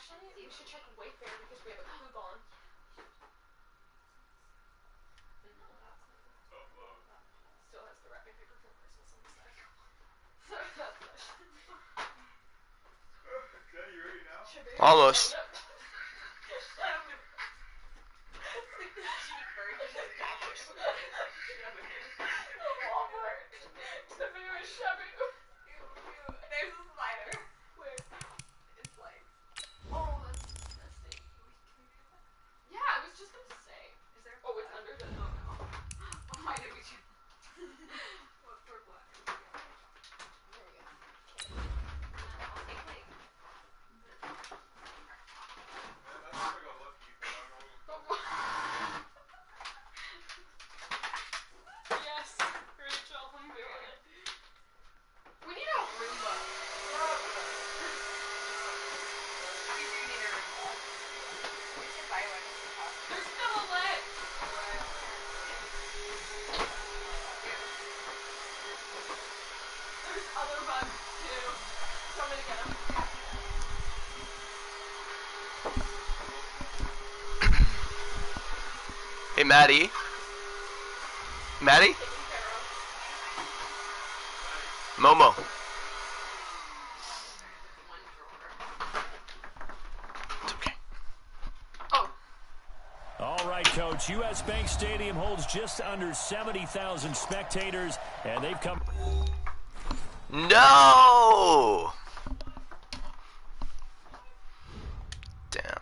Actually, you should check Wayfair because we have a coupon. Still has the wrapping paper from Christmas on the side. Okay, you ready now? Almost. Hey, Maddie. Maddie? Momo. It's okay. Oh. All right, Coach. U.S. Bank Stadium holds just under 70,000 spectators, and they've come... No! Damn.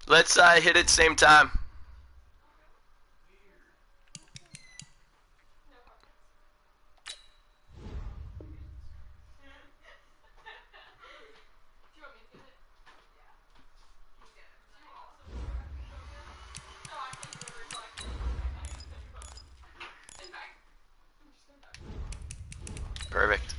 Let's hit it same time. Perfect.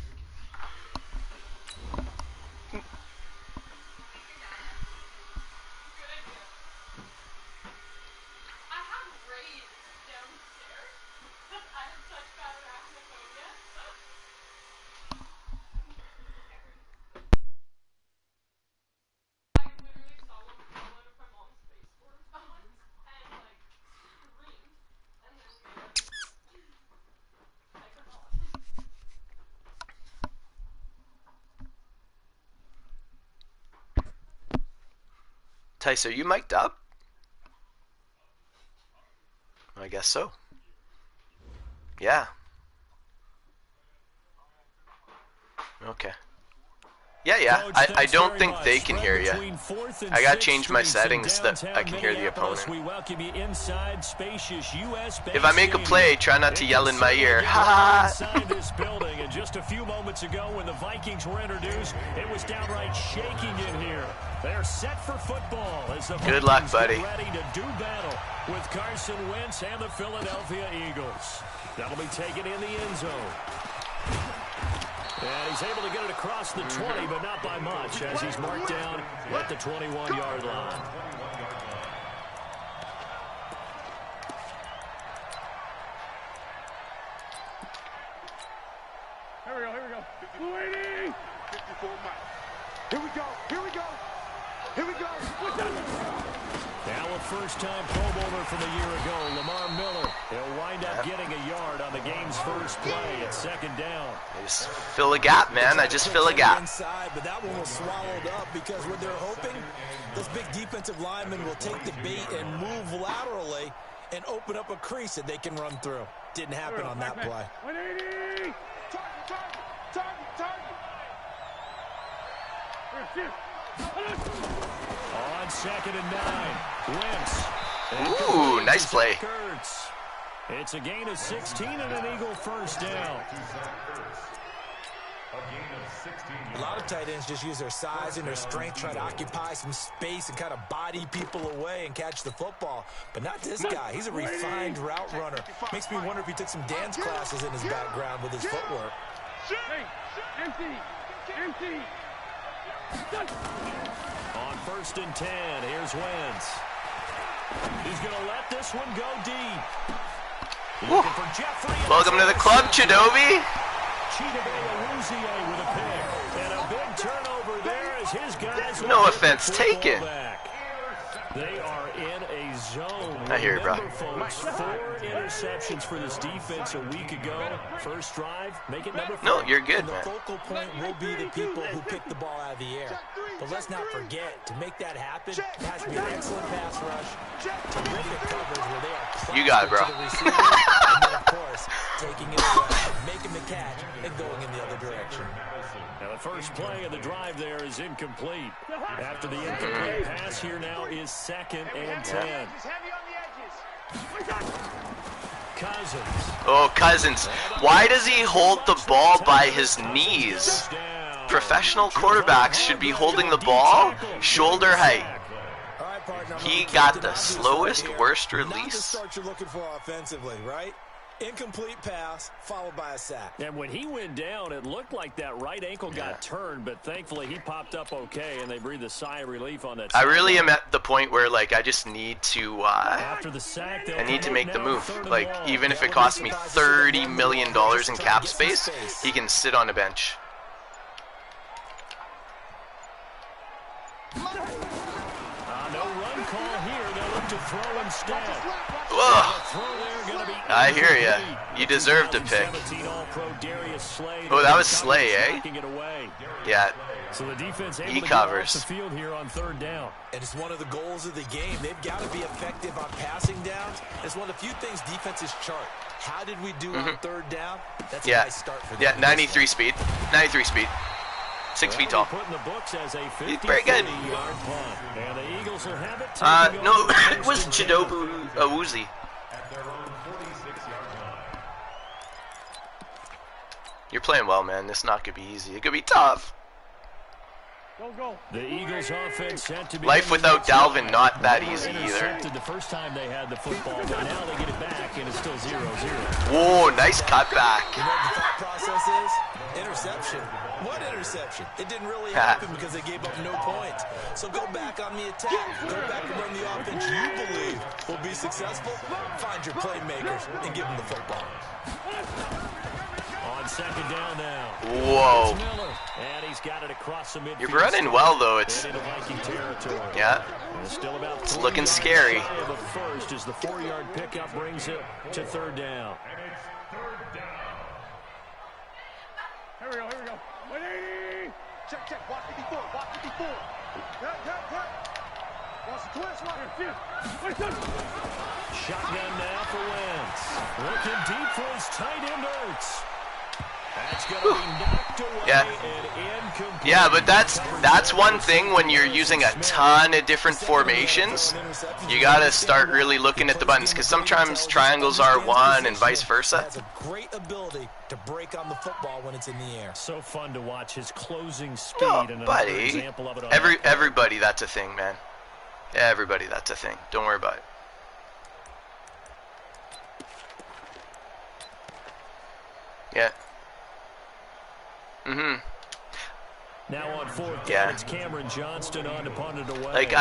Tice, are you mic'd up? I guess so. Yeah. Okay. Yeah. I don't think they can hear you. I gotta change my settings so that I can hear the opponent. If I make a play, try not to yell in my ear. Ha! And just a few moments ago, when the Vikings were introduced, it was downright shaking in here. They're set for football as the Good luck, buddy. Ready to do battle with Carson Wentz and the Philadelphia Eagles. That'll be taken in the end zone. And he's able to get it across the 20, but not by much, as he's marked down at the 21-yard line. Here we go. Louie! 54 miles. Here we go. Now a first-time Pro Bowler from a year ago, Lamar Miller. He'll wind up getting a yard on the game's first play at second down. I just fill a gap, man. I just fill a gap. Inside, but that one was swallowed up because what they're hoping, this big defensive lineman will take the bait and move laterally and open up a crease that they can run through. Didn't happen on that play. 180! Target! On 2nd and 9, Wentz. Ooh, nice play. It's a gain of 16 and an Eagle first down. A lot of tight ends just use their size and their strength, try to occupy some space and kind of body people away and catch the football. But not this guy. He's a refined route runner. Makes me wonder if he took some dance classes in his background with his footwork. Empty! On 1st and 10, here's Wentz. He's going to let this one go deep. Looking for Jeffrey. Welcome to the club, Chidobe. Chidobe with a pick. And a big turnover there as his guys... No offense taken. They are in a zone. I hear you, bro. Folks, 4 interceptions for this defense a week ago. First drive, make it number 4. No, you're good, and the man. focal point will be the people who pick the ball out of the air. But let's not forget, to make that happen, it has to be an excellent pass rush, terrific coverage where they are you got it, bro. to the receiver, and then, of course, taking it away, making the catch, and going in the other direction. Now the first play of the drive there is incomplete. After the incomplete pass, here now is 2nd and 10. Cousins. Oh, Cousins. Why does he hold the ball by his knees? Professional quarterbacks should be holding the ball shoulder height. He got the slowest, worst Not the release. start you're looking for offensively, right? Incomplete pass followed by a sack. And when he went down, it looked like that right ankle got turned, but thankfully he popped up okay, and they breathed a sigh of relief on that. I really am at the point where, like, I just need to, After the sack, I need to make the move. Like, even if it costs me $30 million in cap space, he can sit on a bench. No run call here. They'll look to throw instead. I hear ya. You deserved a pick. Oh, that was Slay, eh? Yeah. So the defense He covers. the field here on 3rd down. And it's one of the goals of the game. They've got to be effective on passing downs. It's one of the few things defenses chart. How did we do on 3rd down? That's a nice start for them. Yeah, 93 speed. 93 speed. 6 feet tall. He's very good. And the Eagles will have it. No, it was Chidobe Awuzie. You're playing well, man. This not gonna be easy. It could be tough. The Eagles offense set to be Life without Dalvin not that easy either. The first time they had the football, but now they get it back and it's still 0-0. Whoa, nice cutback. You know what the thought process is? Interception. What interception? It didn't really happen because they gave up no points. So go back on the attack. Go back and run the offense you believe will be successful. Find your playmakers and give them the football. On 2nd down now. Whoa. And he's got it across the midfield. You're running well, though. It's yeah. It's looking scary. The first as the 4-yard pickup brings it to 3rd down. Here we go. 180. Check. Watch it before. Shotgun now for Wentz. Looking deep for his tight end Ertz. That's going to be knocked away and incomplete. Yeah, but that's one thing when you're using a ton of different formations. You gotta start really looking at the buttons, because sometimes triangles are one and vice versa. Has a great ability to break on the football when it's in the air. So fun to watch his closing speed. No, and buddy. Example of it on Everybody, that's a thing, man. Everybody, that's a thing. Don't worry about it. Yeah. Now on 4th down, it's Cameron Johnston on to punt it away. Like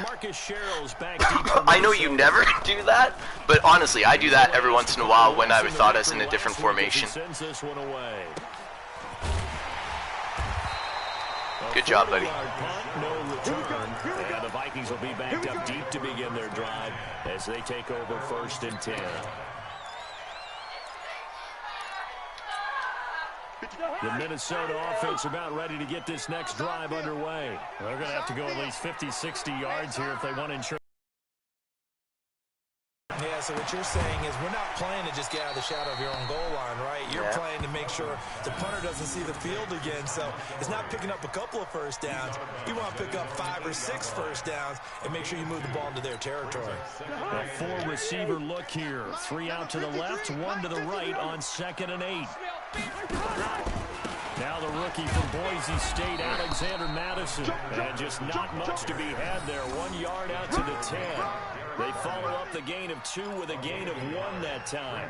Marcus Sherrill's back deep. I know you never do that, but honestly, I do that every once in a while when I thought I was in a different formation. Sends this one away. Good job, buddy. Punt, no return. And the Vikings will be backed up deep to begin their drive as they take over 1st and 10. The Minnesota offense about ready to get this next drive underway. They're going to have to go at least 50, 60 yards here if they want to ensure. Yeah, so what you're saying is we're not playing to just get out of the shadow of your own goal line, right? You're playing to make sure the punter doesn't see the field again. So it's not picking up a couple of first downs. You want to pick up 5 or 6 first downs and make sure you move the ball into their territory. A 4-receiver look here. 3 out to the left, 1 to the right on 2nd and 8. Now the rookie from Boise State, Alexander Madison. And just not much to be had there. 1 yard out to the 10. They follow up the gain of 2 with a gain of 1 that time.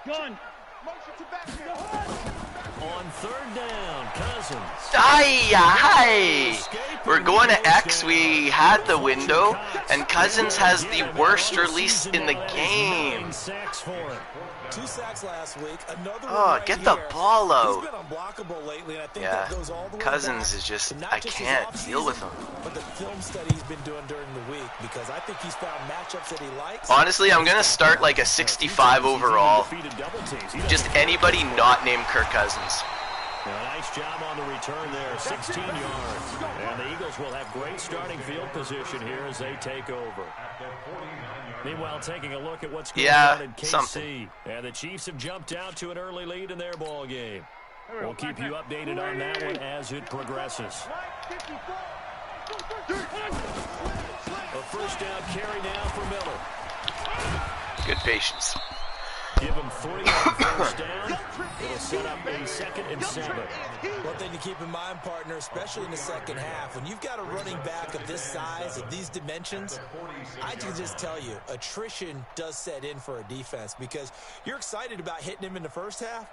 Gun. Motion to back. On third down, Cousins. Aye. We're going to X. We had the window, and Cousins has the worst release in the game. 2 sacks last week. Another Oh, one right get the here. ball out. He's been unblockable lately, and I think Yeah, that goes all the way Cousins back is just, to not I his can't offseason, deal with him. But the film study he's been doing during the week, because I think he's found matchups that he likes. Honestly, I'm going to start like a 65 overall. Just anybody not named Kirk Cousins. Nice job on the return there, 16 yards. And the Eagles will have great starting field position here as they take over. Meanwhile, taking a look at what's going on in KC. Something. And the Chiefs have jumped out to an early lead in their ball game. We'll keep you updated on that one as it progresses. A first down carry now for Miller. Good patience. Give him 3 on first down. It'll set up a 2nd and 7. One thing to keep in mind, partner, especially in the second half, when you've got a running back of this size, of these dimensions, I can just tell you, attrition does set in for a defense because you're excited about hitting him in the first half.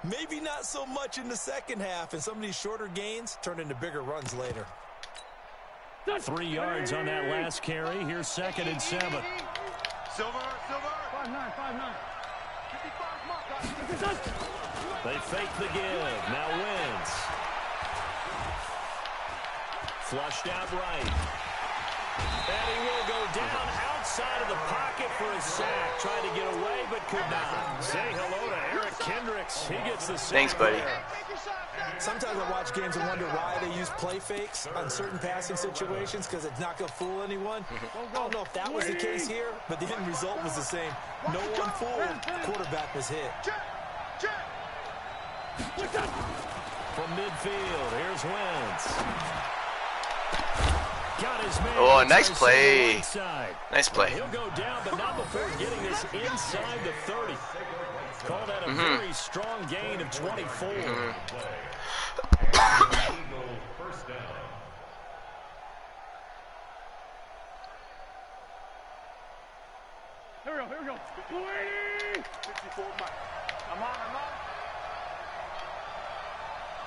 Maybe not so much in the second half, and some of these shorter gains turn into bigger runs later. 3 yards on that last carry. Here's 2nd and 7. Silver. 5'9". They fake the give. Now Wentz. Flushed out right. And he will go down outside of the pocket for a sack. Tried to get away, but could not. Say hello to Eric Kendricks. He gets the sack. Thanks, buddy. Sometimes I watch games and wonder why they use play fakes on certain passing situations because it's not going to fool anyone. I don't know if that was the case here, but the end result was the same. No one fooled. The quarterback was hit. From midfield, here's Wentz. Got his man. Oh, nice play. Right, Nice play. He'll go down, but not before getting this inside the 30. Call that a very strong gain of 24. Here we go. 54 Mike. I'm on.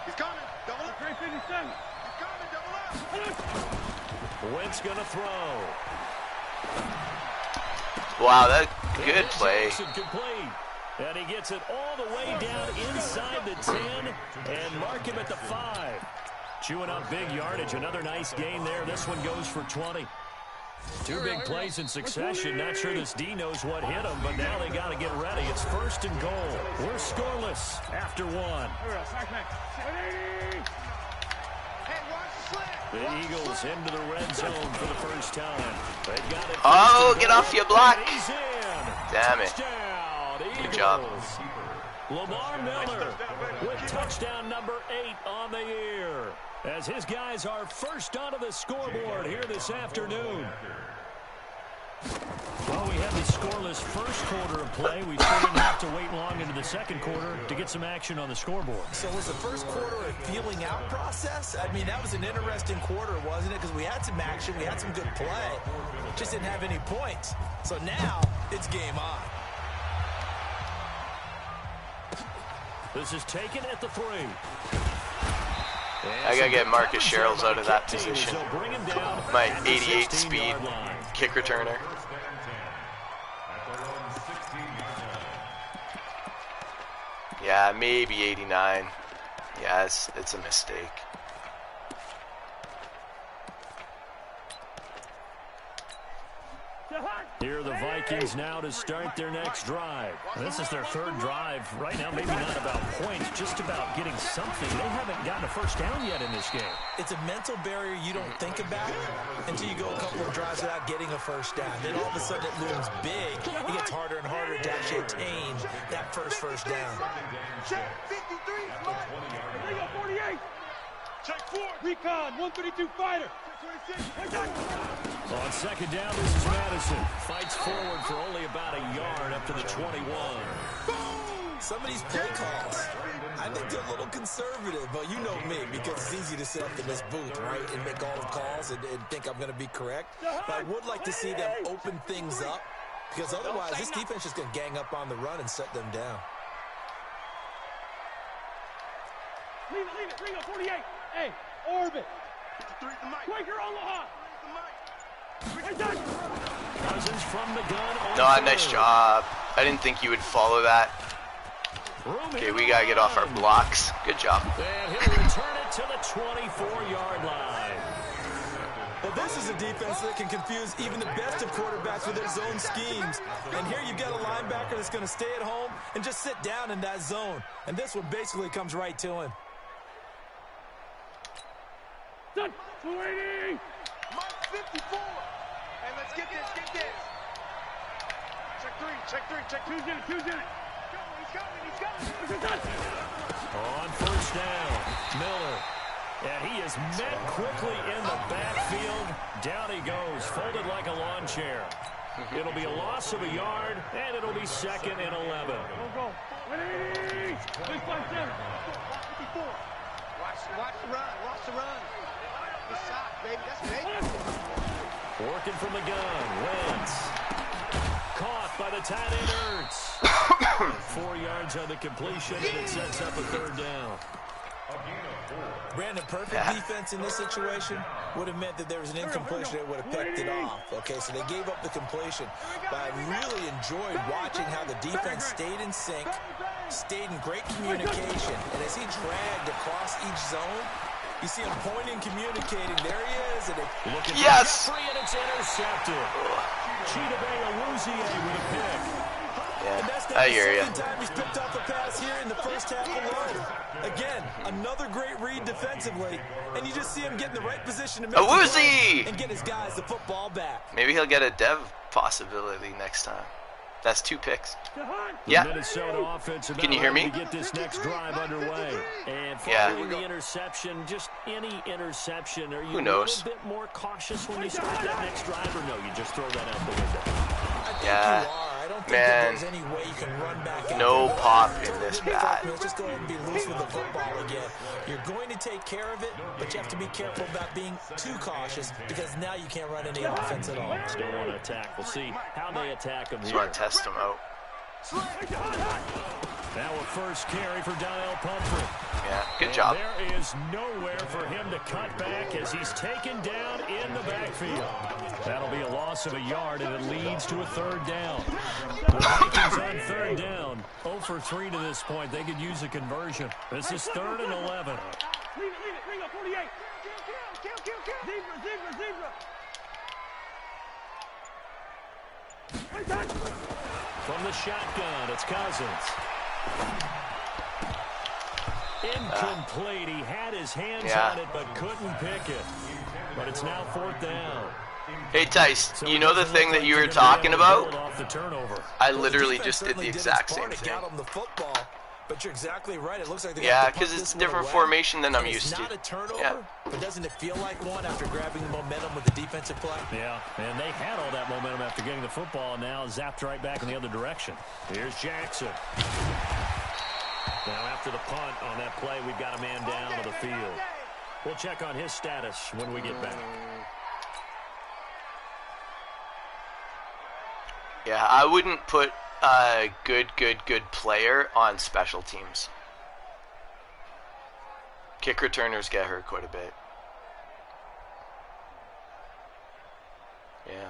He's coming. Double up. 357. He's coming. Double up. Wentz gonna throw. Wow, that good play. Jackson complete. And he gets it all the way down inside the 10 and mark him at the 5. Chewing up big yardage. Another nice gain there. This one goes for 20. 2 big plays in succession. Not sure this D knows what hit him, but now they got to get ready. It's 1st and goal. We're scoreless after 1. The Eagles into the red zone for the first time. They've got it. Oh, get off your block. He's in. Damn it. Touchdown, Good job. Lamar Miller with touchdown number 8 on the year. As his guys are first onto the scoreboard here this afternoon. Well, we had the scoreless first quarter of play. We still didn't have to wait long into the second quarter to get some action on the scoreboard. So was the first quarter a feeling out process? I mean, that was an interesting quarter, wasn't it? Because we had some action, we had some good play. Just didn't have any points. So now, it's game on. This is taken at the 3. I gotta get Marcus Sherrills out of that position. My 88 speed kick returner. Yeah, maybe 89. Yeah, it's a mistake. Here are the Vikings now to start their next drive. This is their 3rd drive. Right now, maybe not about points, just about getting something. They haven't gotten a first down yet in this game. It's a mental barrier you don't think about until you go a couple of drives without getting a first down. Then all of a sudden it looms big. It gets harder and harder to actually attain that first down. Check 53. 48. Check 4. Recon 132 fighter. On second down, this is Madison. Fights forward for only about a yard up to the 21. Some of these play calls, I think they're a little conservative, but you know me, because it's easy to sit up in this booth, right, and make all the calls and think I'm going to be correct. But I would like to see them open things up, because otherwise this defense is going to gang up on the run and set them down. Leave it. Ringo, 48. Hey, orbit. 53 the mic. Quaker Aloha. Right done. Cousins from the gun. No, nice job. I didn't think you would follow that. Okay, we gotta get off our blocks. Good job. And he'll return it to the 24-yard line. Well, this is a defense that can confuse even the best of quarterbacks with their zone schemes. And here you've got a linebacker that's going to stay at home and just sit down in that zone. And this one basically comes right to him. Done. 280. Mike 54. Hey, let's get this. Check three. Two's in it. He's going. On first down, Miller. And he is met quickly in the backfield. Down he goes, folded like a lawn chair. It'll be a loss of a yard, and it'll be 2nd and 11. Go. Ready. Big 5-7. 54. Watch the run. The shot, baby. That's big. Working from the gun, Wentz. Caught by the tight end Ertz. 4 yards on the completion, and it sets up a 3rd down. Brandon, perfect defense in this situation would have meant that there was an incompletion that would have picked it off. Okay, so they gave up the completion. But I really enjoyed watching how the defense stayed in sync, stayed in great communication. And as he dragged across each zone, you see him pointing, communicating. There he is. And Yes! And it's intercepted. Chidobe Awuzie with a pick. Yeah, I hear you. Time he's picked off a pass here in the first half alone. Again, another great read defensively, and you just see him get in the right position to make Awuzie! and get his guys the football back. Maybe he'll get a dev possibility next time. That's 2 picks. The Yeah. Minnesota offense Can you hear me? to get this next drive underway. And Yeah. following the interception, just any interception, are you Who knows? a little bit more cautious when you start that next drive, or no, you just throw that out the window? I think Yeah. you are. I don't think Man. that there's any way you can run back out No there. pop in this bat. Let's just go ahead and be loose with the football again. You're going to take care of it, but you have to be careful about being too cautious because now you can't run any offense at all. Still want to attack. We'll see how they attack him Just here. want to test him out. Now a first carry for Donnell Pumphrey. Yeah, good And job. there is nowhere for him to cut back as he's taken down in the backfield. That'll be a loss of a yard, and it leads to a 3rd down. The Vikings on 3rd down. 0 for 3 to this point. They could use a conversion. This is 3rd and 11. Leave it. Ringo, 48. Zebra. Right done. From the shotgun, it's Cousins. Incomplete. He had his hands on it, but couldn't pick it. But it's now 4th down. Hey, Tice, So you it know the doesn't look thing that like you they're were gonna be talking able to about? build off the turnover. I Well, literally defense just did certainly the its exact part same to thing. get them the football, but you're exactly right. It looks like they Yeah, got to because punt it's this different one away. formation than I'm And used it's to. not a turnover, Yeah. but doesn't it feel like one after grabbing the momentum with the defensive play? Yeah, and they had all that momentum after getting the football, and now zapped right back in the other direction. Here's Jackson. Now after the punt on that play, we've got a man down to the field. We'll check on his status when we get back. Yeah, I wouldn't put a good player on special teams. Kick returners get hurt quite a bit. Yeah.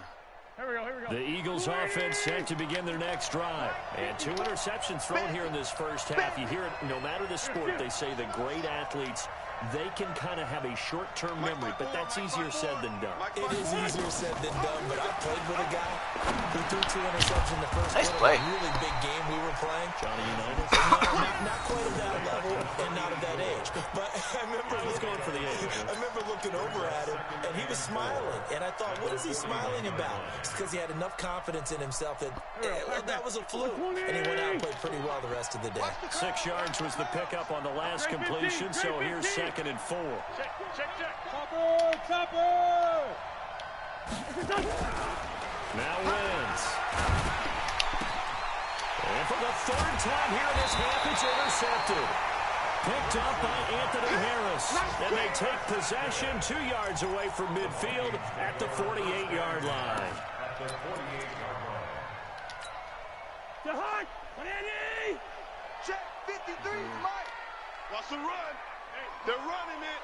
Here we go. The Eagles offense set to begin their next drive. And 2 interceptions thrown here in this first half. You hear it, no matter the sport, they say the great athletes, they can kind of have a short-term memory, but that's easier said than done. It is easier said than done, but I played with a guy who threw 2 interceptions in the first Nice quarter play. of a really big game we were playing. Johnny Unitas. No, not quite at that level and not at that age. But I remember I was going for the age. I remember looking over at him, and he was smiling. And I thought, what is he smiling about? It's because he had enough confidence in himself that, well, that was a fluke. And he went out and played pretty well the rest of the day. 6 yards was the pickup on the last completion, so here's 2nd and 4. Check. Chopper. Now wins. And for the 3rd time here in this half, it's intercepted. Picked up by Anthony Harris. And they take possession 2 yards away from midfield at the 48-yard line. DeHart. 180. Check 53, Mike. Watch the run. They're running it.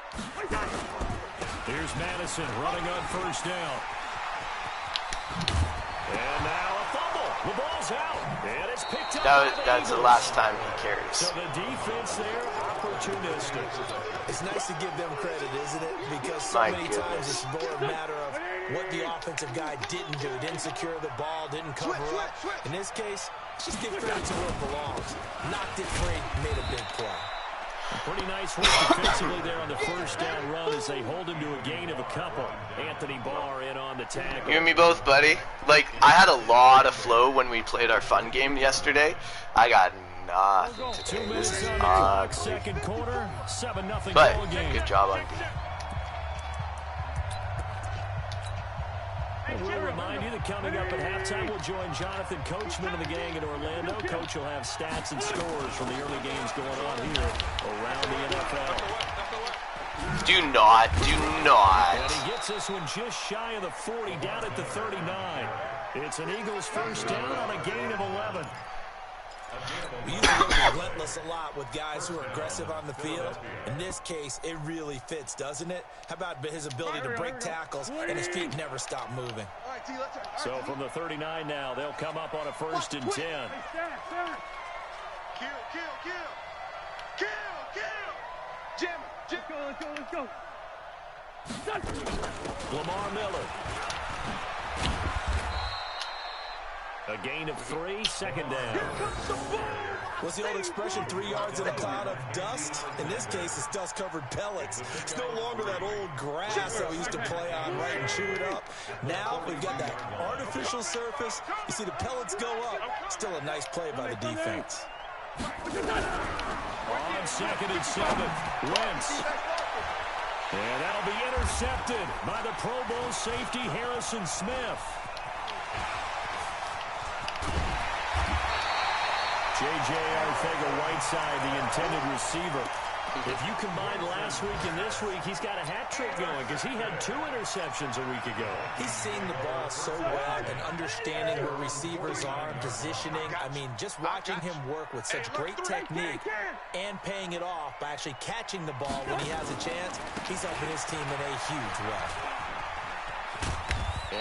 Here's Madison running on first down. And now a fumble. The ball's out. And it's picked up. That's the last time he carries. So the defense there, opportunistic. It's nice to give them credit, isn't it? Because so many times it's more a matter of what the offensive guy didn't do. Didn't secure the ball, didn't cover up. In this case, just give credit to where it belongs. Knocked it free, made a big play. Pretty nice work defensively there on the first down run as they hold him to a gain of a couple. Anthony Barr in on the tackle. You and me both, buddy. Like, I had a lot of flow when we played our fun game yesterday. I got nothing today. This is ugly. Second quarter, 7-0 But ball game. good job on D. We'll remind you that coming up at halftime, we'll join Jonathan Coachman and the gang in Orlando. Coach will have stats and scores from the early games going on here around the NFL. Do not. And he gets this one just shy of the 40, down at the 39. It's an Eagles first down on a gain of 11. We usually go relentless a lot with guys who are aggressive on the field. In this case, it really fits, doesn't it? How about his ability to break tackles and his feet never stop moving? So from the 39 now, they'll come up on a 1st and 10. Kill. Jim. Let's go. Lamar Miller. A gain of 3, second down. What's the old expression, 3 yards in a cloud of dust? In this case, it's dust-covered pellets. It's no longer that old grass that we used to play on, right, and chew it up. Now we've got that artificial surface. You see the pellets go up. Still a nice play by the defense. On 2nd and 7, Wentz. And that'll be intercepted by the Pro Bowl safety Harrison Smith. J.J. Arcega-Whiteside, the intended receiver. If you combine last week and this week, he's got a hat trick going because he had 2 interceptions a week ago. He's seeing the ball so well and understanding where receivers are, positioning. I mean, just watching him work with such great technique and paying it off by actually catching the ball when he has a chance, he's helping his team in a huge way.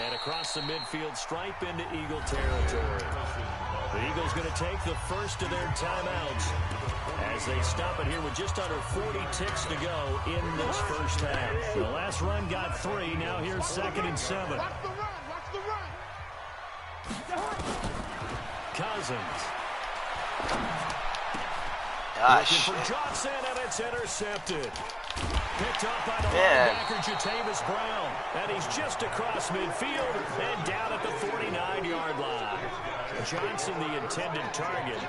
And across the midfield stripe into Eagle territory. The Eagles going to take the first of their timeouts as they stop it here with just under 40 ticks to go in this first half. The last run got 3. Now here's 2nd and 7. Watch the run. Cousins. Gosh. Looking for Johnson, and it's intercepted. Picked off by the linebacker, Jatavis Brown. And he's just across midfield and down at the 49-yard line. Johnson, the intended target.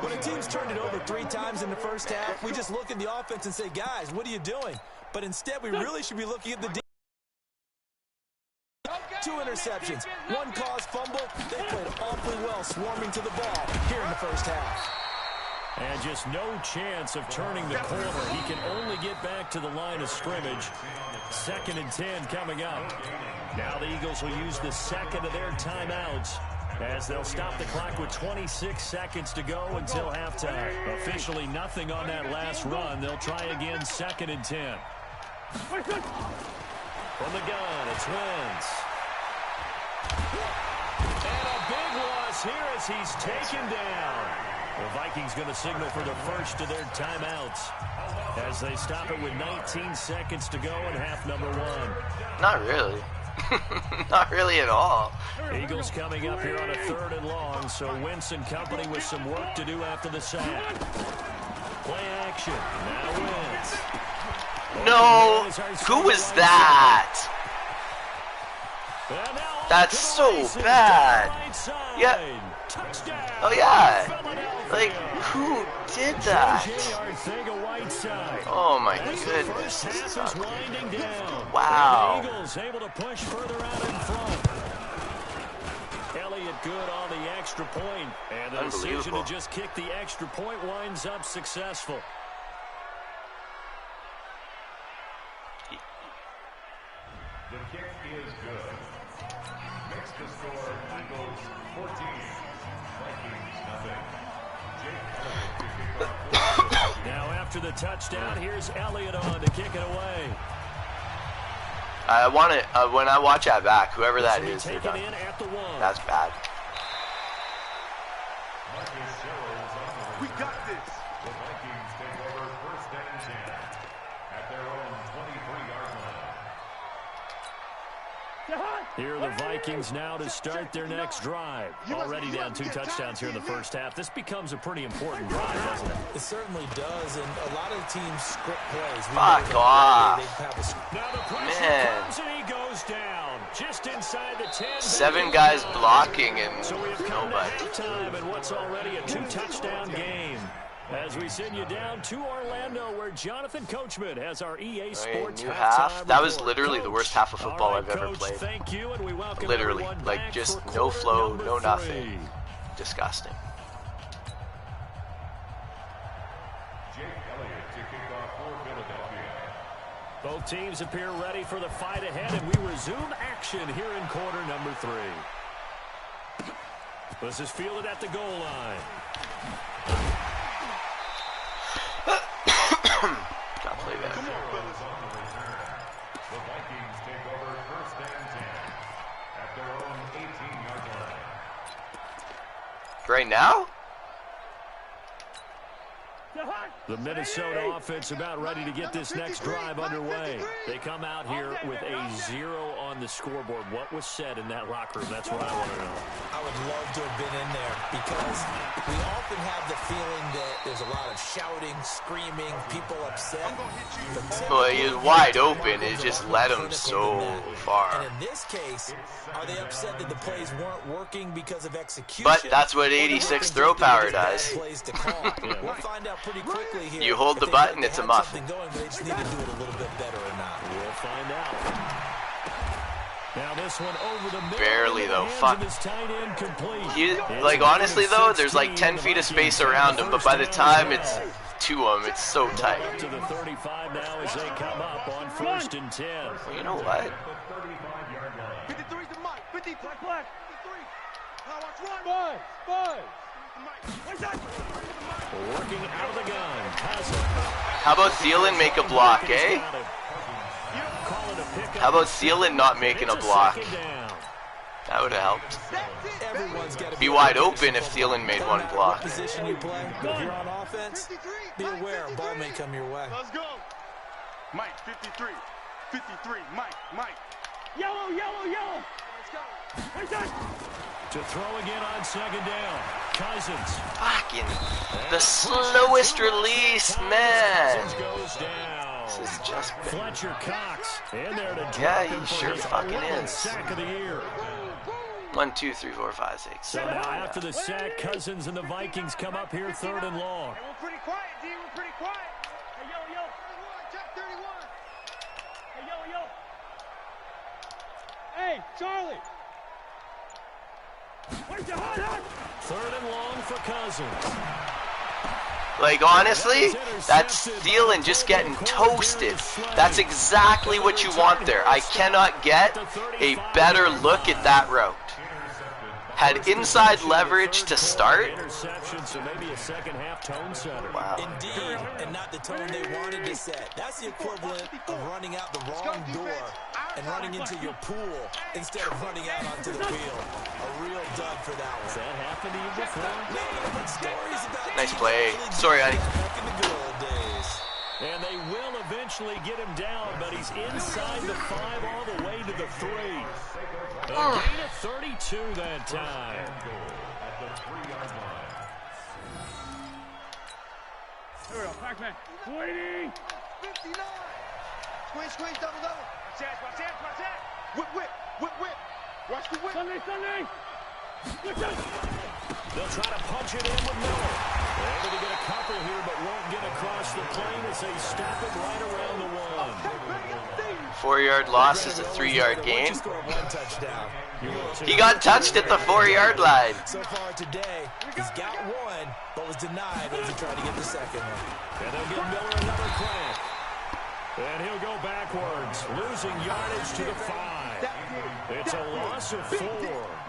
When a team's turned it over 3 times in the first half, we just look at the offense and say, guys, what are you doing? But instead, we really should be looking at the defense. 2 interceptions, 1 caused fumble. They played awfully well swarming to the ball here in the first half. And just no chance of turning the corner. He can only get back to the line of scrimmage. 2nd and 10 coming up. Now the Eagles will use the second of their timeouts as they'll stop the clock with 26 seconds to go until halftime. Officially nothing on that last run. They'll try again 2nd and 10. From the gun, it's Wentz. And a big loss here as he's taken down. The Vikings going to signal for the first of their timeouts as they stop it with 19 seconds to go in half number 1. Not really. Not really at all. Eagles coming up here on a 3rd and long, so Wentz and company with some work to do after the sack. Play action. Now Wentz. No. Who was that? That's so bad. Yeah. Oh, yeah. Like, who did that? Oh, my goodness. This is wow. Eagles able to push further out in front. Elliott good on the extra point, and the decision to just kick the extra point winds up successful. The kick is good. Makes the score Eagles 14, Vikings nothing. Now after the touchdown. Here's Elliott on to kick it away. I want it when I watch that back. Whoever that is, Take it in at the 1. that's bad. We got this. The Vikings take over 1st and 10 at their own 23-yard line. Here are the Vikings now to start their next drive. Already down 2 touchdowns here in the first half. This becomes a pretty important drive, doesn't it? It certainly does, and a lot of teams script plays. Fuck off. Now the pressure Man. comes and he goes down. Just inside the 10. 7 guys blocking and So we have come to nobody. halftime and what's already a 2-touchdown game. As we send you down to Orlando, where Jonathan Coachman has our EA Sports new halftime half. That was report. literally the worst half of football All right, I've ever Coach, played. Thank you, and we welcome Literally, everyone like back just for no quarter flow, number no 3. nothing. Disgusting. Jake Elliott to kick off for Philadelphia. Both teams appear ready for the fight ahead, and we resume action here in quarter number 3. This is fielded at the goal line. Gotta play that. On the return. The Vikings take over 1st and 10 at their own 18-yard line. Right now? The Minnesota offense about ready to get this next drive underway. They come out here with a 0 on the scoreboard. What was said in that locker room? That's what I want to know. I would love to have been in there because we often have the feeling that there's a lot of shouting, screaming, people upset. Well, he was wide open. It just led him so far. And in this case, are they upset that the plays weren't working because of execution? But that's what 86 throw power does. Plays to call. We'll find out pretty quickly here. You hold if the they button, had it's a muff. something going, but they just need to do it a little bit better or not. We'll find out. Now this one over the middle. Barely, though. Hands Fuck. of his tight end complete. Like, honestly, though, there's like 10 feet of space around him, but by the time it's to him, it's so tight. Up to the 35 now as they come up on 1st and 10. Well, you know what? The 35-yard line. 53 to Mike. 53. Black. 53. Now watch one. Five. What's that? Working out of the gun. Cousins. How about Thielen make a block, eh? Call it a pickup. How about Thielen not making a It's block? second down. That would have helped. Everyone's got to Be wide open if Thielen made one What block. position you play, but if you're on offense, be aware a ball may come your way. Let's go. Mike, 53. 53. Mike. Yellow. Let's go. What's that? To throw again on second down. Cousins. Fucking the slowest release, man. Cousins goes down. This is just bad. Fletcher Cox in there to drop Yeah, him he for sure his fucking 11th is. sack of the year. 1, 2, 3, 4, 5, 6. So now after the sack, Cousins and the Vikings come up here 3rd and long. Hey, we're pretty quiet, D. We're pretty quiet. Hey, yo. 31. Check 31. Hey, yo. Hey, Charlie. Where's the hot? 3rd and long for Cousins. Like, honestly, that's Thielen just getting toasted. That's exactly what you want there. I cannot get a better look at that route. Had inside leverage to start. Interception, so maybe a second half tone setter. Wow. Indeed, and not the tone they wanted to set. That's the equivalent of running out the wrong door and running into your pool instead of running out onto the field. A real dud for that Has one. that happened to you before? Man, but stories about Nice teams play. actually Sorry, honey. back in the good old days. And they will eventually get him down, but he's inside the 5 all the way to the 3. A gain of 32 that time. At the 3-yard line. Here we go, Pac-Man. Waiting. 59. Squeeze, double. Watch that. Whip. Watch the whip. Sunday. What's that? They'll try to punch it in with Miller. Able to get a couple here, but won't get across the plane as they stop it right around the 1. 4-yard loss is a 3-yard gain. Just score one touchdown. He got touched at the 4-yard line. So far today, he's got one, but was denied as he tried to get the second one. And they'll give Miller another crack. And he'll go backwards, losing yardage to the 5. It's a loss of 4.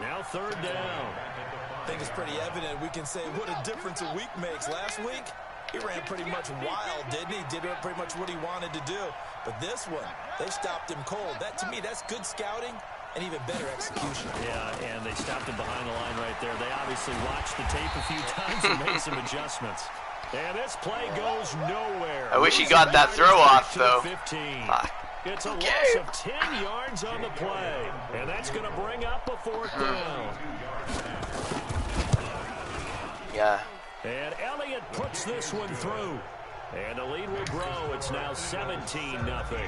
Now 3rd down. I think it's pretty evident we can say what a difference a week makes. Last week, He ran pretty much wild, didn't he? Did pretty much what he wanted to do. But this one, they stopped him cold. That, to me, that's good scouting and even better execution. Yeah, and they stopped him behind the line right there. They obviously watched the tape a few times and made some adjustments. And this play goes nowhere. I wish he got that throw off, though. 15. Fuck. It's a loss of 10 yards on the play. And that's going to bring up a 4th down. Yeah. And Elliott puts this one through. And the lead will grow. It's now 17-0.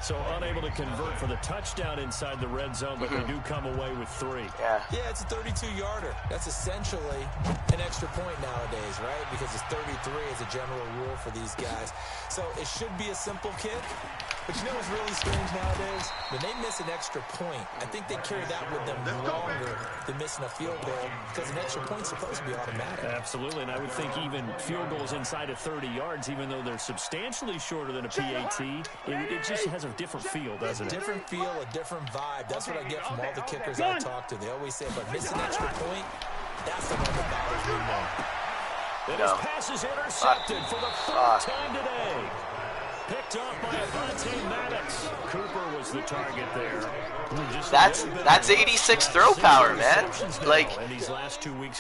So unable to convert for the touchdown inside the red zone, but they do come away with 3. Yeah, it's a 32-yarder. That's essentially an extra point nowadays, right? Because it's 33 as a general rule for these guys. So it should be a simple kick. But you know what's really strange nowadays? When they miss an extra point, I think they carry that with them longer than missing a field goal because an extra point's supposed to be automatic. Absolutely, and I would think even field goals inside of 30 yards, even though they're substantially shorter than a PAT, it just has a different feel, doesn't it? Different feel, a different vibe. That's what I get from all the kickers I talk to. They always say, but miss an extra point, that's the one that bothers me more. And his pass is intercepted for the 3rd time today. Picked off by Avonte Maddox. Cooper was the target there. That's 86 throw power, man. Like,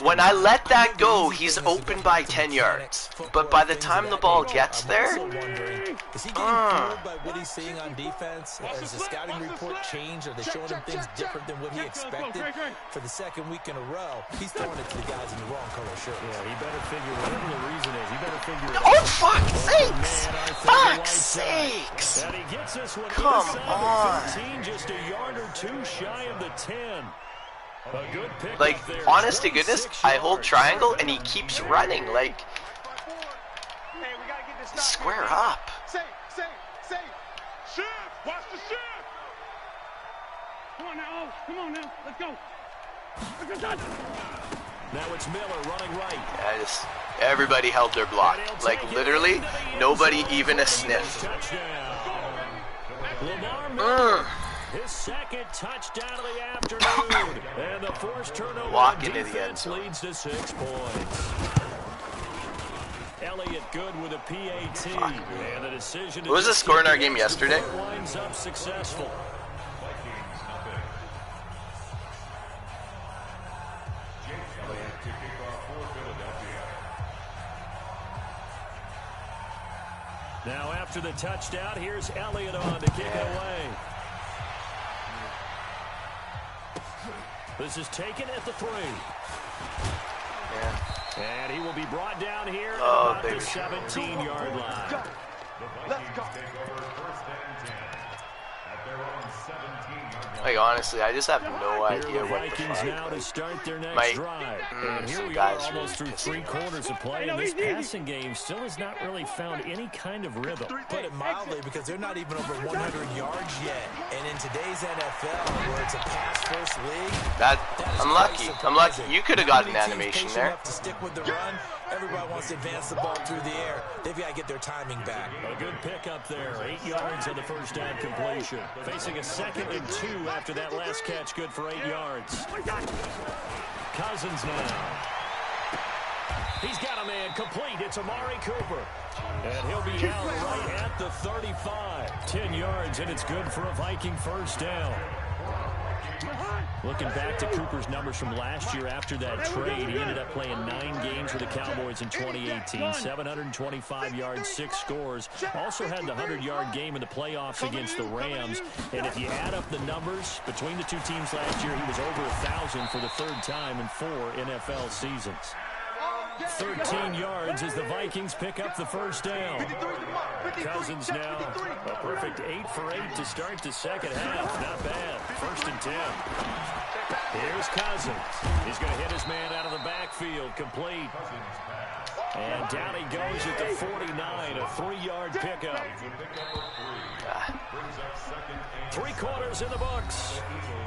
when I let that go, he's open by 10 yards. But by the time the ball gets there, is he getting fooled by what he's seeing on defense? Has the scouting report changed? Are they showing him things different than what he expected? For the 2nd week in a row, he's throwing it to the guys in the wrong color shirt. Yeah, he better figure whatever the reason is. He better figure it out. Oh, fuck's sakes! Fuck's sakes! And he gets this one Come on. 15, just a yard or 2 shy of the 10. A good pick like, honest to goodness, I hold triangle and he keeps running. Like, square up. Shift! Watch the shift! Come on now, let's go. Now it's Miller running right. Everybody held their block. Like, literally, nobody even a sniff. Lamar Miller, his 2nd touchdown of the afternoon. And the forced turnover walk into the end zone leads to 6 points. Elliott good with a PAT. And the decision. What was the score in our game yesterday? Winds up successful. Now after the touchdown, here's Elliott on to kick it away. This is taken at the 3. Yeah. And he will be brought down here at about the 17-yard line. Go. Let's go. Like, honestly, I just have no idea the what the Vikings fuck. now to start their next drive. And here we are almost through 3 quarters of play, and this passing game still has not really found any kind of rhythm. Put it mildly, because they're not even over 100 yards yet. And in today's NFL, where it's a pass-first league, I'm lucky. I'm lucky. You could have got an animation there. To stick with the run, everybody wants to advance the ball through the air. They've got to get their timing back. A good pickup there. 8 yards on the first down completion. Facing a 2nd and 2 after that last catch, good for 8 yards. Cousins now. He's got a man complete. It's Amari Cooper. And he'll be out right at the 35. 10 yards, and it's good for a Viking first down. Looking back to Cooper's numbers from last year after that trade, he ended up playing 9 games for the Cowboys in 2018. 725 yards, 6 scores. Also had the 100-yard game in the playoffs against the Rams. And if you add up the numbers between the 2 teams last year, he was over 1,000 for the 3rd time in 4 NFL seasons. 13 yards as the Vikings pick up the first down. Cousins now a perfect 8 for 8 to start the 2nd half. Not bad. 1st and 10. Here's Cousins. He's going to hit his man out of the backfield. Complete. And down he goes at the 49. A 3-yard pickup. 3 quarters in the books.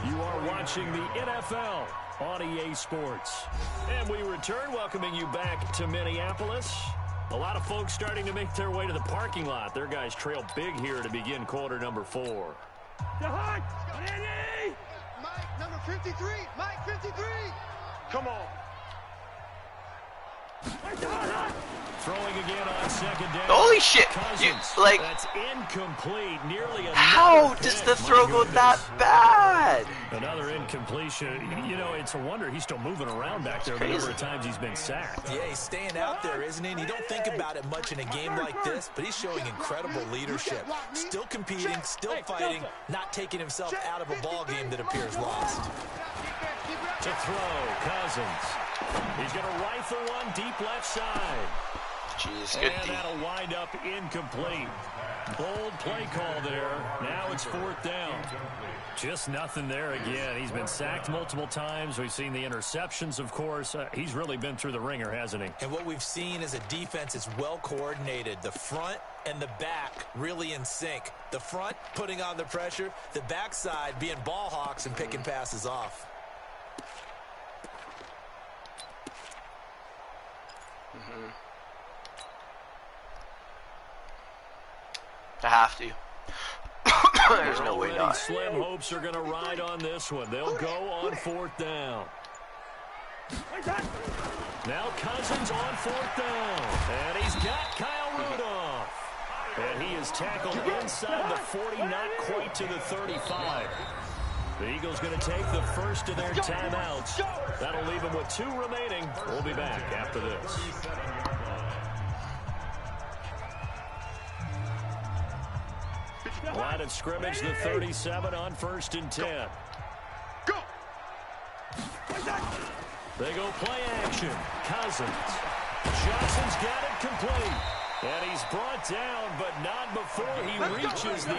You are watching the NFL on EA Sports. And we return, welcoming you back to Minneapolis. A lot of folks starting to make their way to the parking lot. Their guys trail big here to begin quarter number 4. Mike, number 53. Mike, 53. Come on. Throwing again on second down. Holy shit! You, like, that's incomplete. Nearly how does the throw go that bad? Another incompletion. You know, it's a wonder he's still moving around back there. The number of times he's been sacked. Yeah, he's staying out there, isn't he? And you don't think about it much in a game like this, but he's showing incredible leadership. Still competing, still fighting, not taking himself out of a ball game that appears lost. To throw, Cousins. He's going to rifle one deep left side. Jeez, good and that'll wind up incomplete. Bold play call there. Now it's 4th down. Just nothing there again. He's been sacked multiple times. We've seen the interceptions, of course. He's really been through the ringer, hasn't he? And what we've seen is a defense that's well coordinated. The front and the back really in sync. The front putting on the pressure. The backside being ball hawks and picking passes off. I have to. There's no way not. Slim hopes are going to ride on this one. They'll go on 4th down. Now Cousins on 4th down. And he's got Kyle Rudolph. And he is tackled inside the 40, not quite to the 35. The Eagles going to take the first of their timeouts. That'll leave them with 2 remaining. We'll be back after this. Line of scrimmage, the 37 on 1st and 10. Go. They go play action. Cousins. Johnson's got it complete. And he's brought down, but not before he reaches the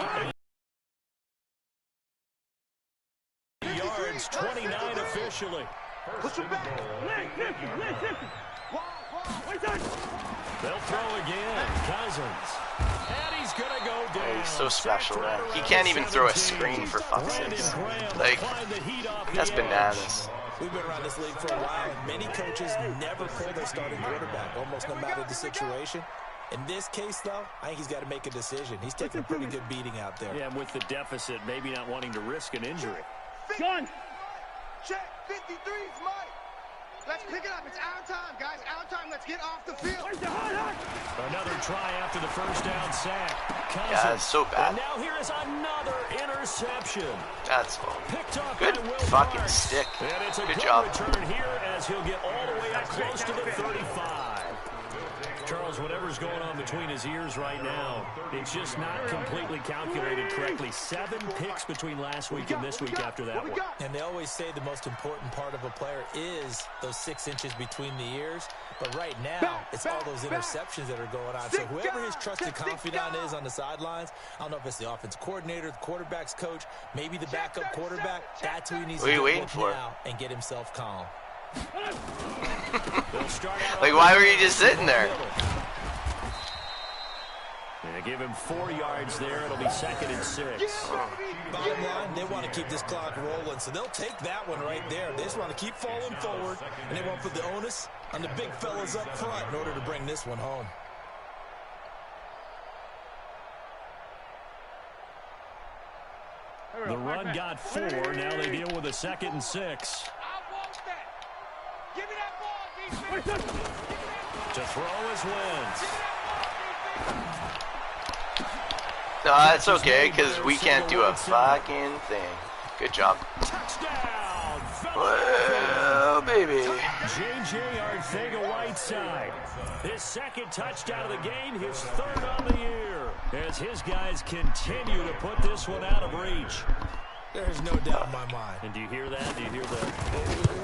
8 yards. 29 officially. Push him back. They'll throw again. Cousins. And he's going to go down. Oh, he's so special, man. He can't even throw a screen for fuck's sake. Like, that's bananas. We've been around this league for a while, and many coaches never pull their starting quarterback, almost no matter the situation. In this case, though, I think he's got to make a decision. He's taking a pretty good beating out there. Yeah, with the deficit, maybe not wanting to risk an injury. Gun. Check. 53's Mike. Let's pick it up. It's our time, guys. Our time. Let's get off the field. Another try after the first down sack. Cousins. Yeah, it's so bad. And now here is another interception. That's all. Picked up Good by Will fucking Parks. stick. And it's a Good good job. return here as he'll get all the way up close to the 35. Charles, whatever's going on between his ears right now, it's just not completely calculated correctly. 7 picks between last week and this week after that one. And they always say the most important part of a player is those 6 inches between the ears. But right now, it's all those interceptions that are going on. So whoever his trusted confidant is on the sidelines, I don't know if it's the offense coordinator, the quarterback's coach, maybe the backup quarterback, that's who he needs to get waiting with for? now and get himself calm. Like, why were you just sitting there? They give him 4 yards there. It'll be 2nd and 6. Bottom line, they want to keep this clock rolling, so they'll take that one right there. They just want to keep falling forward, and they want to put the onus on the big fellas up front in order to bring this one home. The run got 4. Now they deal with a 2nd and 6. Give me that ball, defense. To throw his wins. No, that's okay, because we can't do a fucking thing. Good job. Touchdown. Well, baby. J.J. Arcega-Whiteside. His 2nd touchdown of the game, his 3rd on the year. As his guys continue to put this one out of reach. There's no doubt in my mind. And do you hear that? Do you hear that?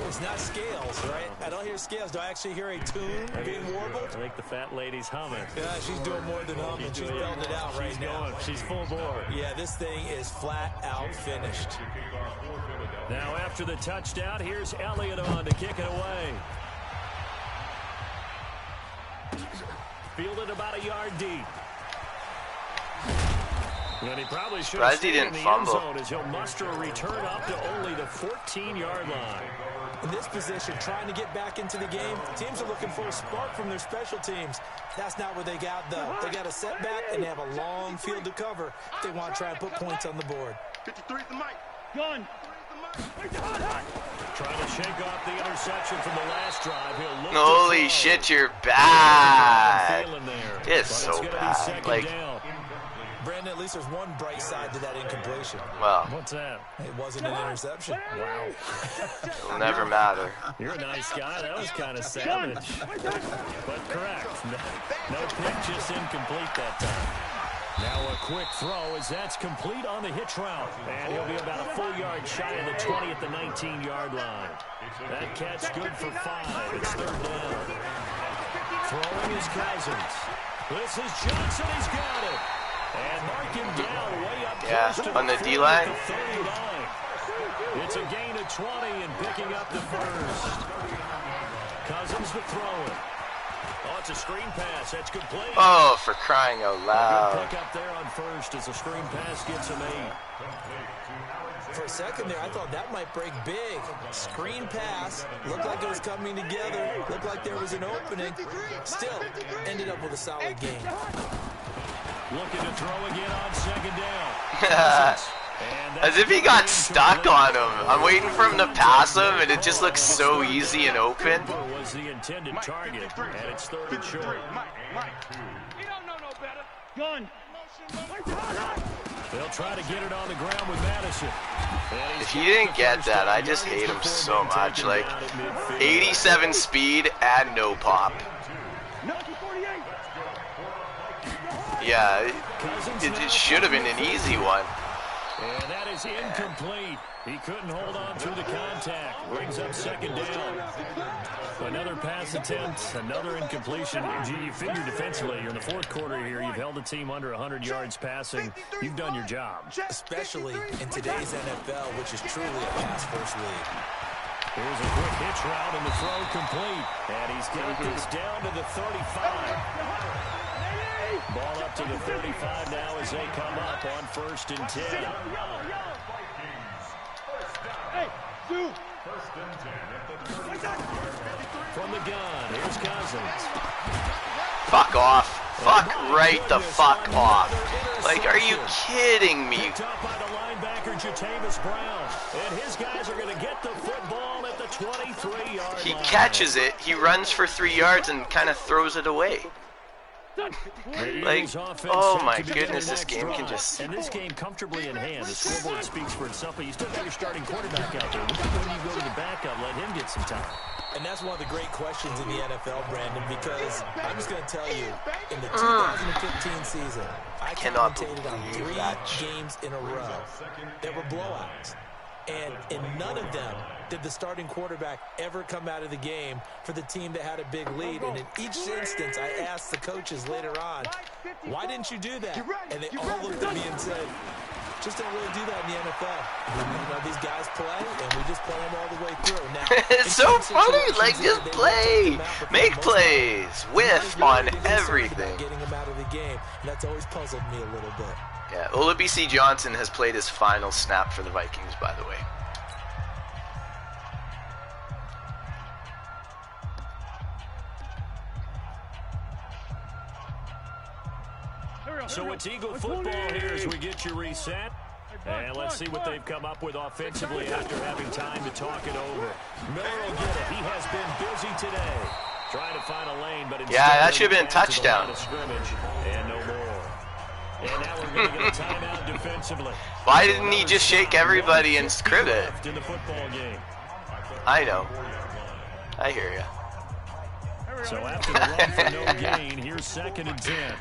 It's not scales, right? I don't hear scales. Do I actually hear a tune being warbled? I think the fat lady's humming. Yeah, she's doing more than humming. She's belting it out right now. She's full bore. Yeah, this thing is flat out finished. Now after the touchdown, here's Elliott on to kick it away. Fielded about a yard deep. And he probably should have stayed in the end zone as he'll muster a return up to only the 14-yard line. In this position, trying to get back into the game, teams are looking for a spark from their special teams. That's not what they got, though. They got a setback, and they have a long field to cover if they want to try and put points on the board. 53's the Mike. Gun. Trying to shake off the interception from the last drive. He'll look Holy shit, you're bad. It's so bad. Like, Brandon, at least there's one bright side to that incompletion. well, What's that? It wasn't an interception. Wow. it'll never matter. You're a nice guy. That was kind of savage. But correct. No pick, just incomplete that time. Now a quick throw as that's complete on the hitch route. And he'll be about a full yard shy of the 20 at the 19-yard line. That catch good for 5. It's third down. Throwing is Cousins. This is Johnson. He's got it. And mark him down way up close to on the D-line. 39. It's a gain of 20 and picking up the first. Cousins to throw it. Oh, it's a screen pass. That's complete. Oh, for crying out Good loud. pick up there on first as the screen pass gets him 8. For a second there, I thought that might break big. Screen pass. Looked like it was coming together. Looked like there was an opening. Still, ended up with a solid game. Looking to throw again on second down. As if he got stuck on him. I'm waiting for him to pass him, and it just looks so easy and open. Was the intended target, and it's third and short. You don't know no better. Gun. They'll try to get it on the ground with Madison. If he didn't get that, I just hate him so much. Like, 87 speed and no pop. Yeah, it should have been an easy one. And that is incomplete. He couldn't hold on through the contact. Brings up second down. Another pass attempt, another incompletion. You figure defensively, you're in the fourth quarter here. You've held the team under 100 yards passing. You've done your job. Especially in today's NFL, which is truly a pass-first league. Here's a quick hitch route and the throw complete. And he's got this down to the 35. Ball up to the 35 now as they come up on 1st and 10. Hey, do. From the gun, here's Cousins. Fuck off. Fuck right the fuck off. Like, are you kidding me? Picked up by the linebacker, Jatavis Brown. And his guys are going to get the football at the 23-yard line. He catches it, he runs for 3 yards and kind of throws it away. Like, oh my goodness, this game can just... And this game comfortably in hand. The scoreboard speaks for itself, but you still got your starting quarterback out there. When you go to the backup, let him get some time. And that's one of the great questions in the NFL, Brandon, because I'm just going to tell you, in the 2015 season, I cannot commentated on believe 3 that. games in a row. There were blowouts. And in none of them did the starting quarterback ever come out of the game for the team that had a big lead. And in each instance, I asked the coaches later on, why didn't you do that? And they all looked at me and said, just don't really do that in the NFL. You know, these guys play, and we just play them all the way through. Now, It's so funny, like, just play. Make plays. Whiff on everything. Getting them out of the game, and that's always puzzled me a little bit. Yeah, Olabisi Johnson has played his final snap for the Vikings, by the way. So it's Eagle football here as we get you reset. And let's see what they've come up with offensively after having time to talk it over. Miller will get it. He has been busy today. Trying to find a lane, but yeah, that should have been a touchdown. And no more. And now we're going to get a timeout defensively. Why didn't he just shake everybody and script it? In the football game. I know. I hear you. So after the run for no gain, here's 2nd and 10.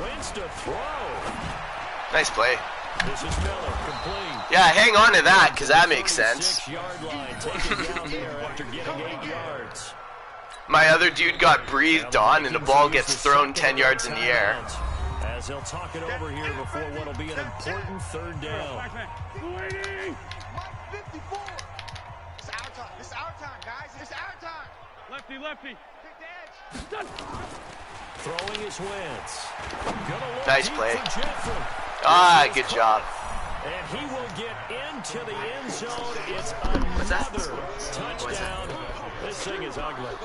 Wins to throw. Nice play. This is Miller, complete. Yeah, hang on to that, because that makes sense. 6-yard line, taken down there after getting 8 yards. My other dude got breathed on, and the ball gets thrown 10 yards in the air. As they'll talk it over here before what'll be an important 3rd down. It's our time. It's our time, guys. It's our time. Lefty, lefty. Take the edge. Throwing his Wentz. Nice play. Ah, good job. And he will get into the end zone. It's another touchdown. This thing is ugly.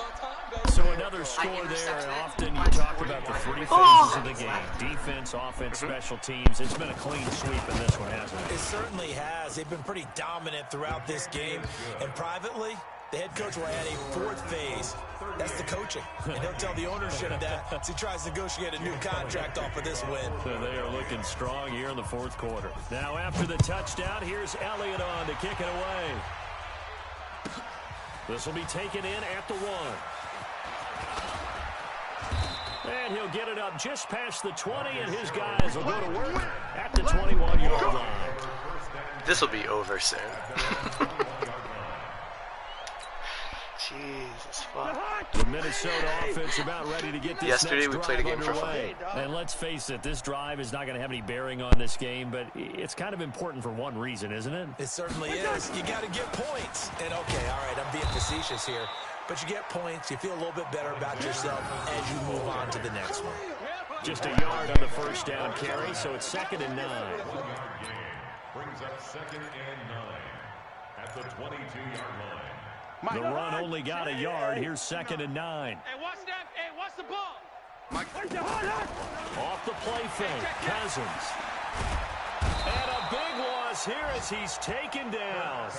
So another score there, and often you talk about the three phases of the game. Defense, offense, special teams. It's been a clean sweep in this one, hasn't it? It certainly has. They've been pretty dominant throughout this game. And privately, the head coach will add a fourth phase. That's the coaching. And he'll tell the ownership that as he tries to negotiate a new contract off of this win. So they are looking strong here in the fourth quarter. Now after the touchdown, here's Elliott on to kick it away. This will be taken in at the 1. And he'll get it up just past the 20, and his guys will go to work at the 21-yard line. This will be over soon. Jesus fuck. The Minnesota offense about ready to get this Yesterday next we played a game drive for underway. fun. And let's face it, this drive is not going to have any bearing on this game, but it's kind of important for one reason, isn't it? It certainly is. You got to get points. And okay, all right, I'm being facetious here. But you get points, you feel a little bit better about yourself as you move on to the next one. Just a yard on the first down carry, so it's 2nd and 9. Brings up 2nd and 9 at the 22-yard line. The run only got a yard. Here's 2nd and 9. Hey, watch that. Hey, watch the ball. Off the play fake, Cousins. And a big loss here as he's taken down.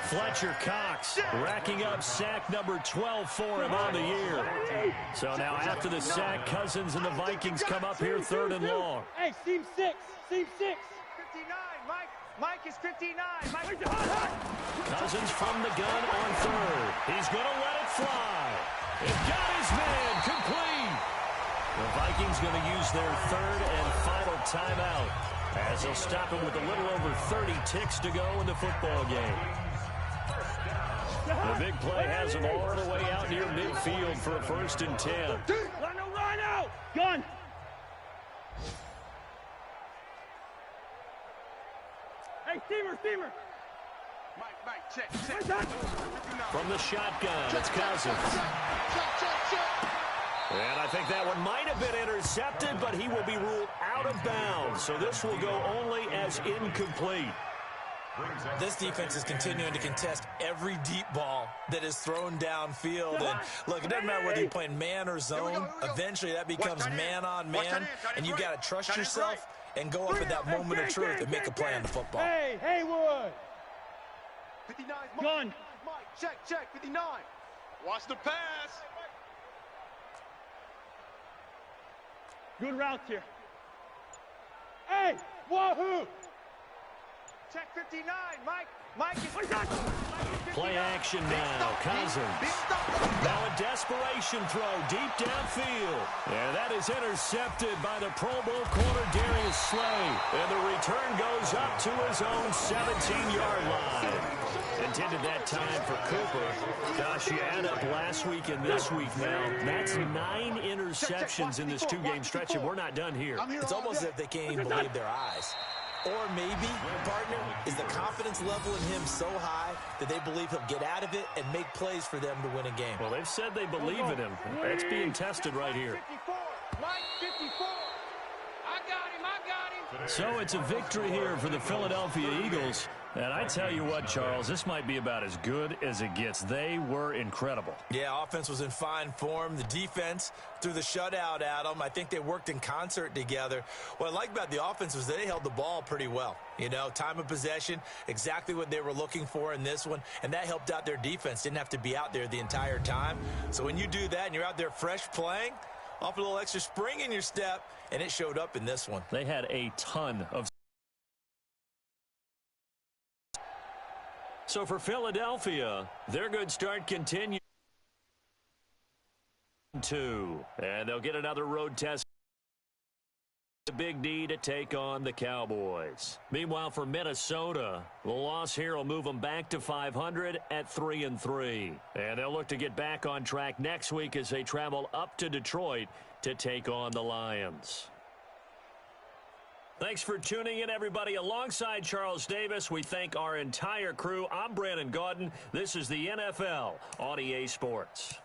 Fletcher Cox racking up sack number 12 for him on the year. So now after the sack, Cousins and the Vikings come up here 3rd and long. Hey, seam 6. Seam 6. 59, Mike. Mike is 59. Mike. Cousins from the gun on 3rd. He's going to let it fly. It got his man complete. The Vikings going to use their 3rd and final timeout as they'll stop him with a little over 30 ticks to go in the football game. The big play has him all the way out near midfield for a 1st and 10. Run out. Gun. Hey, steamer. Mike, check. From the shotgun, it's Cousins. And I think that one might have been intercepted, but he will be ruled out of bounds. So this will go only as incomplete. This defense is continuing to contest every deep ball that is thrown downfield. And look, it doesn't matter whether you're playing man or zone. Eventually that becomes man on man, and you got to trust yourself and go up at that moment of truth and make a play on the football. Hey, Haywood. 59, Gun. Mike, check. 59. Watch the pass. Good route here. Hey, wahoo. Check 59, Mike. Mike is 59. Play action now, Cousins. Now a desperation throw deep downfield. And that is intercepted by the Pro Bowl corner Darius Slay. And the return goes up to his own 17-yard line. Intended that time for Cooper. Gosh, you add up last week and this week now. That's 9 interceptions in this 2-game stretch, and we're not done here. It's almost as if they can't even believe their eyes. Or maybe, partner, is the confidence level in him so high that they believe he'll get out of it and make plays for them to win a game. Well, they've said they believe in him. That's being tested right here. 54. Mike, 54. I got him. So it's a victory here for the Philadelphia Eagles. And I tell you what, Charles, this might be about as good as it gets. They were incredible. Yeah, offense was in fine form. The defense threw the shutout at them. I think they worked in concert together. What I like about the offense was they held the ball pretty well. You know, time of possession, exactly what they were looking for in this one. And that helped out their defense. Didn't have to be out there the entire time. So when you do that and you're out there fresh playing, off a little extra spring in your step, and it showed up in this one. They had a ton of. So for Philadelphia, their good start continues. And they'll get another road test. A big D to take on the Cowboys. Meanwhile, for Minnesota, the loss here will move them back to 500 at 3-3. And they'll look to get back on track next week as they travel up to Detroit to take on the Lions. Thanks for tuning in, everybody. Alongside Charles Davis, we thank our entire crew. I'm Brandon Gaudin. This is the NFL on EA Sports.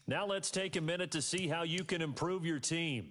Now let's take a minute to see how you can improve your team.